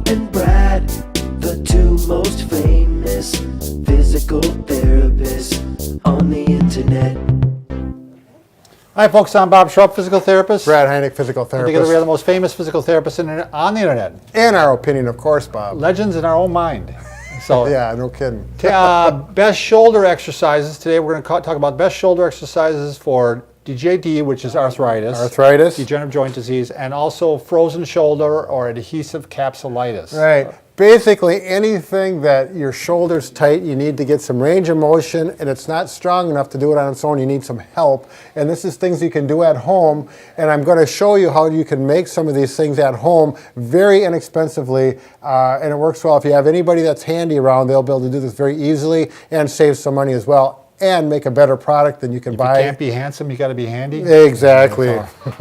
and Brad, the two most famous physical therapists on the internet. Hi folks, I'm Bob Schrupp, physical therapist. Brad Heineck, physical therapist. Together we are the most famous physical therapists on the internet. In our opinion, of course, Bob. Legends in our own mind. So yeah, no kidding. Best shoulder exercises. Today we're going to talk about best shoulder exercises for DJD, which is arthritis. Arthritis. Degenerative joint disease, and also frozen shoulder or adhesive capsulitis. Right. Basically, anything that your shoulder's tight, you need to get some range of motion, and it's not strong enough to do it on its own. You need some help. And this is things you can do at home. And I'm going to show you how you can make some of these things at home very inexpensively. And it works well. If you have anybody that's handy around, they'll be able to do this very easily and save some money as well, and make a better product than you can buy. If you can't be handsome, you got to be handy. Exactly.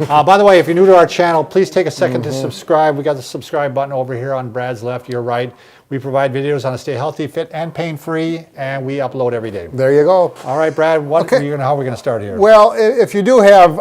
By the way, if you're new to our channel, please take a second to subscribe. We got the subscribe button over here on Brad's left, your right. We provide videos on how to stay healthy, fit, and pain-free, and we upload every day. There you go. All right, Brad, how are we going to start here? Well, if you do have,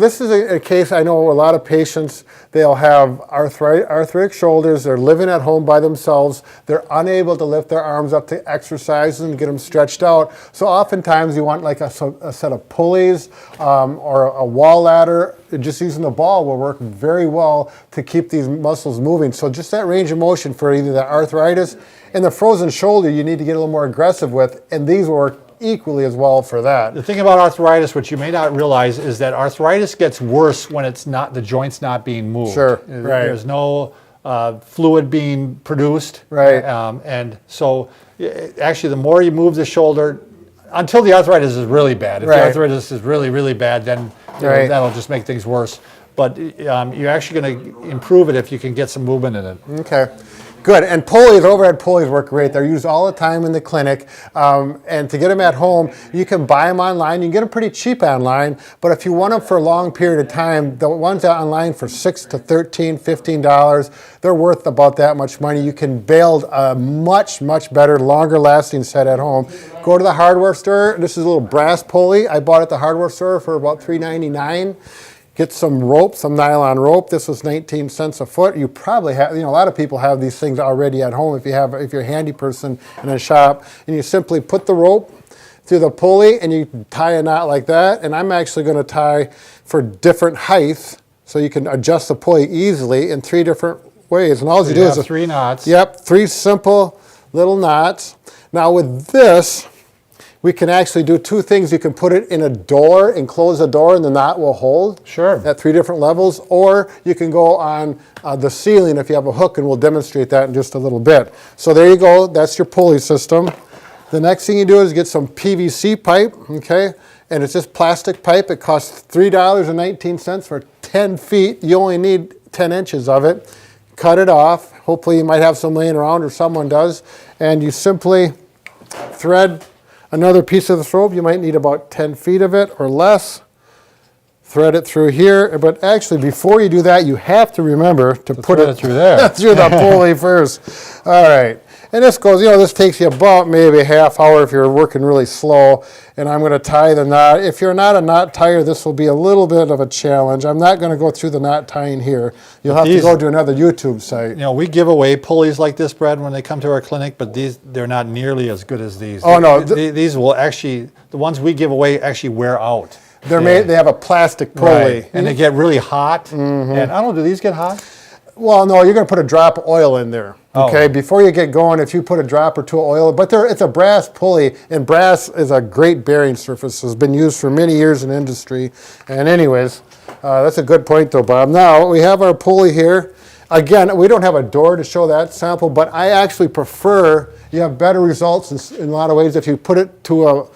this is a case, I know a lot of patients, they'll have arthritic shoulders, they're living at home by themselves, they're unable to lift their arms up to exercise and get them stretched out. So oftentimes you want like a set of pulleys or a wall ladder. Just using the ball will work very well to keep these muscles moving. So just that range of motion for either the arthritis and the frozen shoulder you need to get a little more aggressive with, and these work equally as well for that. The thing about arthritis, which you may not realize, is that arthritis gets worse when the joint's not being moved. Sure, right. There's no fluid being produced. Right. And so actually the more you move the shoulder, until the arthritis is really bad. If the arthritis is really, really bad, then that'll just make things worse. But you're actually going to improve it if you can get some movement in it. Okay. Good. And pulleys, overhead pulleys work great. They're used all the time in the clinic. And to get them at home, you can buy them online. You can get them pretty cheap online. But if you want them for a long period of time, the ones out online for $6 to $13, $15, they're worth about that much money. You can build a much, much better, longer lasting set at home. Go to the hardware store. This is a little brass pulley. I bought it at the hardware store for about $3.99. Get some rope, some nylon rope. This was 19 cents a foot. You probably have, a lot of people have these things already at home if you're a handy person in a shop. And you simply put the rope through the pulley and you tie a knot like that. And I'm actually going to tie for different heights so you can adjust the pulley easily in 3 different ways. And all you do is 3 knots. Yep, 3 simple little knots. Now with this, we can actually do 2 things. You can put it in a door and close the door and the knot will hold. Sure. At 3 different levels. Or you can go on the ceiling if you have a hook, and we'll demonstrate that in just a little bit. So there you go. That's your pulley system. The next thing you do is get some PVC pipe, okay? And it's just plastic pipe. It costs $3.19 for 10 feet. You only need 10 inches of it. Cut it off. Hopefully you might have some laying around or someone does. And you simply thread another piece of the rope. You might need about 10 feet of it or less. Thread it through here. But actually, before you do that, you have to remember to put it through there. through the pulley first. All right. And this goes, this takes you about maybe a half hour if you're working really slow. And I'm going to tie the knot. If you're not a knot tier, this will be a little bit of a challenge. I'm not going to go through the knot tying here. You'll have to go to another YouTube site. We give away pulleys like this, Brad, when they come to our clinic, but they're not nearly as good as these. Oh, no. These will actually, the ones we give away actually wear out. They have a plastic pulley. Right. And they get really hot. And I don't know, do these get hot? Well, no, you're going to put a drop of oil in there. Okay, before you get going, if you put a drop or 2 of oil, but it's a brass pulley, and brass is a great bearing surface. It's been used for many years in industry. And anyways, that's a good point though, Bob. Now, we have our pulley here. Again, we don't have a door to show that sample, but I actually prefer, you have better results in a lot of ways if you put it to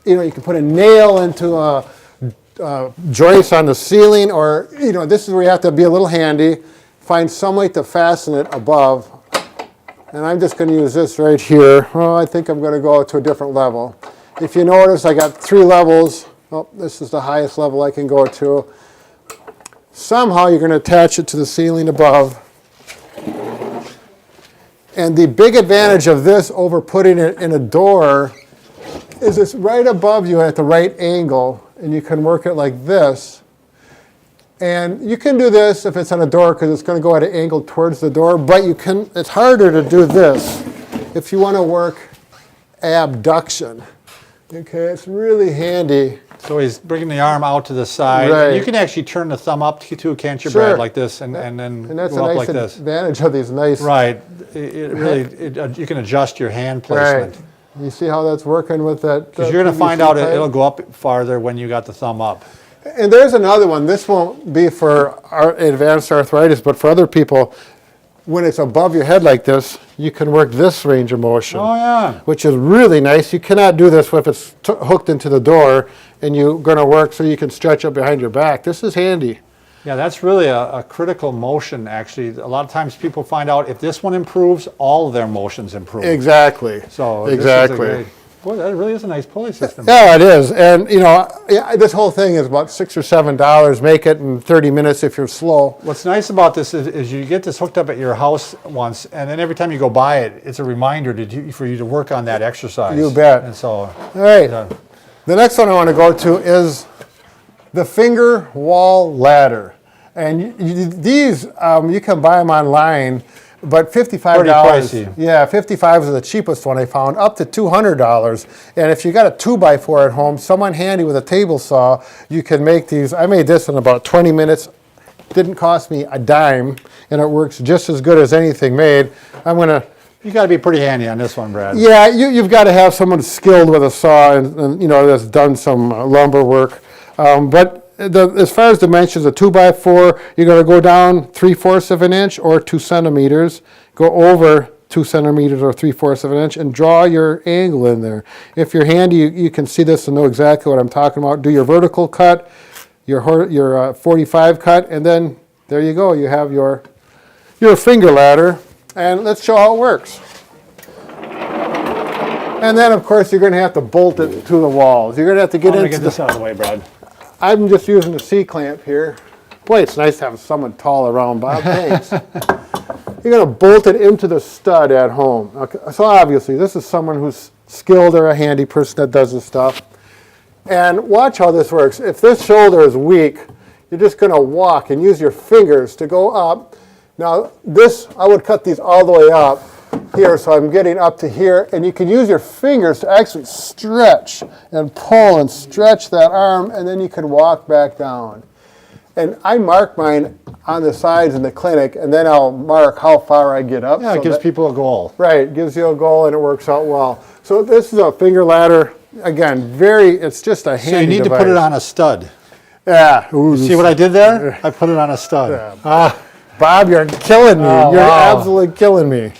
you can put a nail into a joist on the ceiling, or, this is where you have to be a little handy. Find some way to fasten it above. And I'm just going to use this right here. Oh, I think I'm going to go to a different level. If you notice, I got 3 levels. Oh, this is the highest level I can go to. Somehow you're going to attach it to the ceiling above. And the big advantage of this over putting it in a door is it's right above you at the right angle, and you can work it like this. And you can do this if it's on a door because it's going to go at an angle towards the door, but you can. It's harder to do this if you want to work abduction. Okay, it's really handy. So he's bringing the arm out to the side. Right. And you can actually turn the thumb up too, can't you, Sure. Brad, like this, and then And that's go a up nice like this. advantage of these nice. Right. You can adjust your hand placement. Right. You see how that's working with that? Because you're going to find PVC out pipe? it'll go up farther when you got the thumb up. And there's another one. This won't be for advanced arthritis, but for other people, when it's above your head like this, you can work this range of motion. Oh, yeah. Which is really nice. You cannot do this if it's hooked into the door and you're going to work so you can stretch up behind your back. This is handy. Yeah, that's really a critical motion, actually. A lot of times people find out if this one improves, all of their motions improve. Exactly. So exactly. Boy, that really is a nice pulley system. Yeah, it is. And, you know, this whole thing is about $6 or $7. Make it in 30 minutes if you're slow. What's nice about this is you get this hooked up at your house once, and then every time you go by it, it's a reminder for you to work on that exercise. You bet. And so, All right. The next one I want to go to is the finger wall ladder. And these, you can buy them online, but $55. Pretty pricey. Yeah, $55 is the cheapest one I found, up to $200. And if you got a 2x4 at home, someone handy with a table saw, you can make these. I made this in about 20 minutes. Didn't cost me a dime, and it works just as good as anything made. I'm going to... You got to be pretty handy on this one, Brad. Yeah, you've got to have someone skilled with a saw and you know, that's done some lumber work. But as far as dimensions, a 2x4, you're going to go down 3/4 of an inch or 2 centimeters, go over 2 centimeters or 3/4 of an inch, and draw your angle in there. If you're handy, you can see this and know exactly what I'm talking about. Do your vertical cut, your 45 cut, and then there you go. You have your finger ladder. And let's show how it works. And then, of course, you're going to have to bolt it to the walls. You're going to have to get into this out of the way, Brad. I'm just using the C-clamp here. Boy, it's nice to have someone tall around, Bob. Thanks. You're going to bolt it into the stud at home. Okay. So obviously, this is someone who's skilled or a handy person that does this stuff. And watch how this works. If this shoulder is weak, you're just going to walk and use your fingers to go up. Now this, I would cut these all the way up here, so I'm getting up to here, and you can use your fingers to actually stretch and pull and stretch that arm, and then you can walk back down. And I mark mine on the sides in the clinic, and then I'll mark how far I get up. Yeah, it gives people a goal. Right, it gives you a goal, and it works out well. So this is a finger ladder. Again, it's just a handy So you need device. to put it on a stud. Yeah. Ooh, See what I did there? I put it on a stud. Yeah. Bob, you're killing me. Oh, you're wow. absolutely killing me.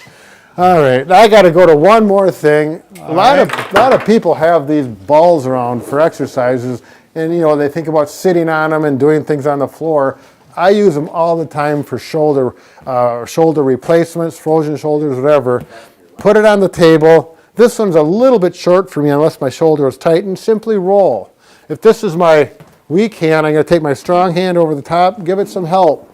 All right, I got to go to one more thing. A lot of people have these balls around for exercises, and you know they think about sitting on them and doing things on the floor. I use them all the time for shoulder replacements, frozen shoulders, whatever. Put it on the table. This one's a little bit short for me unless my shoulder is tight, and simply roll. If this is my weak hand, I'm going to take my strong hand over the top, give it some help.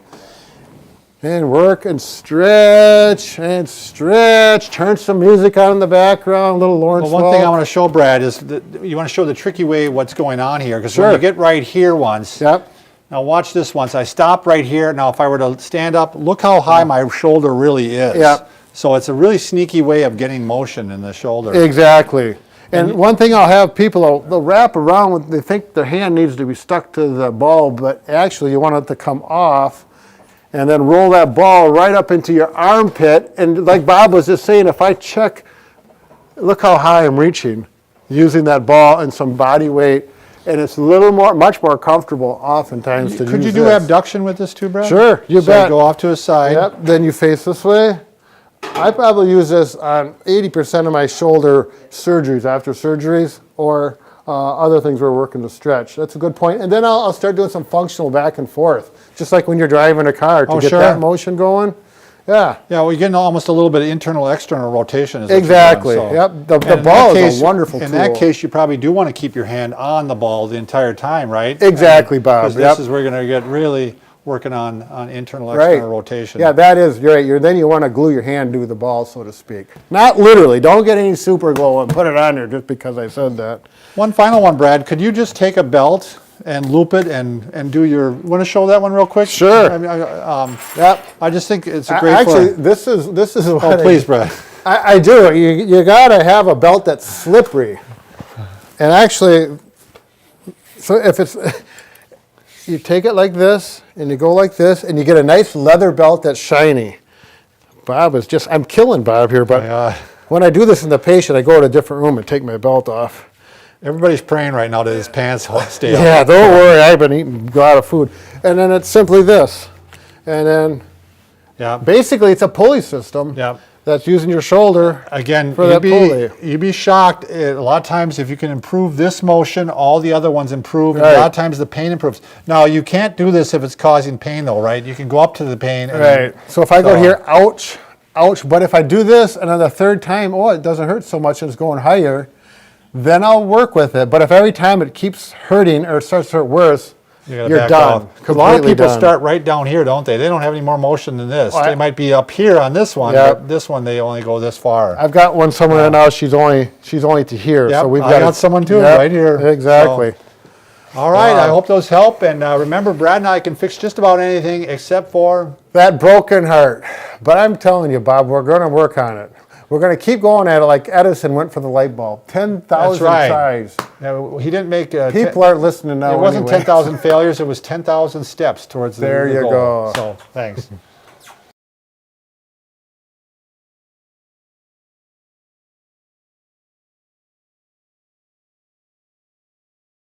And work and stretch and stretch. Turn some music on in the background, a little Lawrence Well, one thing I want to show, Brad, is that you want to show the tricky way what's going on here. Because when you get right here once, Yep. now watch this once. I stop right here. Now if I were to stand up, look how high my shoulder really is. Yep. So it's a really sneaky way of getting motion in the shoulder. Exactly. And one thing I'll have people, they'll wrap around with, they think their hand needs to be stuck to the ball, but actually you want it to come off. And then roll that ball right up into your armpit. And like Bob was just saying, if I check, look how high I'm reaching using that ball and some body weight. And it's a little more, much more comfortable oftentimes to use Could you do this. abduction with this too, Brad? Sure, you so bet. Go off to a side. Yep, then you face this way. I probably use this on 80% of my shoulder surgeries, after surgeries, or other things we're working to stretch. That's a good point. And then I'll start doing some functional back and forth, just like when you're driving a car to get that motion going. Yeah. Yeah, well, you're getting almost a little bit of internal, external rotation. Exactly. So. Yep. The ball is a wonderful tool. In that case, you probably do want to keep your hand on the ball the entire time, right? Exactly, Bob. Because this is where you're going to get really working on internal, external rotation. Yeah, that is right. Then you want to glue your hand to the ball, so to speak. Not literally. Don't get any super glue and put it on there just because I said that. One final one, Brad. Could you just take a belt and loop it and do your. Want to show that one real quick? Sure. I mean, Yep. I just think it's a great. Actually, this is what oh, please, Brad. I do. You gotta have a belt that's slippery, and actually, so if it's, you take it like this and you go like this, and you get a nice leather belt that's shiny. Bob is just. I'm killing Bob here, but when I do this in the patient, I go to a different room and take my belt off. Everybody's praying right now that his pants stay up. Yeah, don't worry. I've been eating a lot of food, and then it's simply this, and then basically it's a pulley system. Yeah. That's using your shoulder Again, for that pulley. You'd be shocked. A lot of times, if you can improve this motion, all the other ones improve. And Right. a lot of times, the pain improves. Now, you can't do this if it's causing pain, though, right? You can go up to the pain. And Right. So if I go here, ouch, ouch. But if I do this, and on the third time, oh, it doesn't hurt so much and it's going higher, then I'll work with it. But if every time it keeps hurting or it starts to hurt worse, you're done. A lot of people done. start right down here, don't they? They don't have any more motion than this. Well, they might be up here on this one, Yep. but this one they only go this far. I've got one somewhere now. She's only to here. Yep, So we've I got got someone too, Yep, right here. Exactly. All right, I hope those help. And remember, Brad and I can fix just about anything except for... That broken heart. But I'm telling you, Bob, we're going to work on it. We're going to keep going at it like Edison went for the light bulb. 10,000 tries. Now, he didn't make... People aren't listening now It wasn't anyway. 10,000 failures. It was 10,000 steps towards the There you goal. go. So, thanks.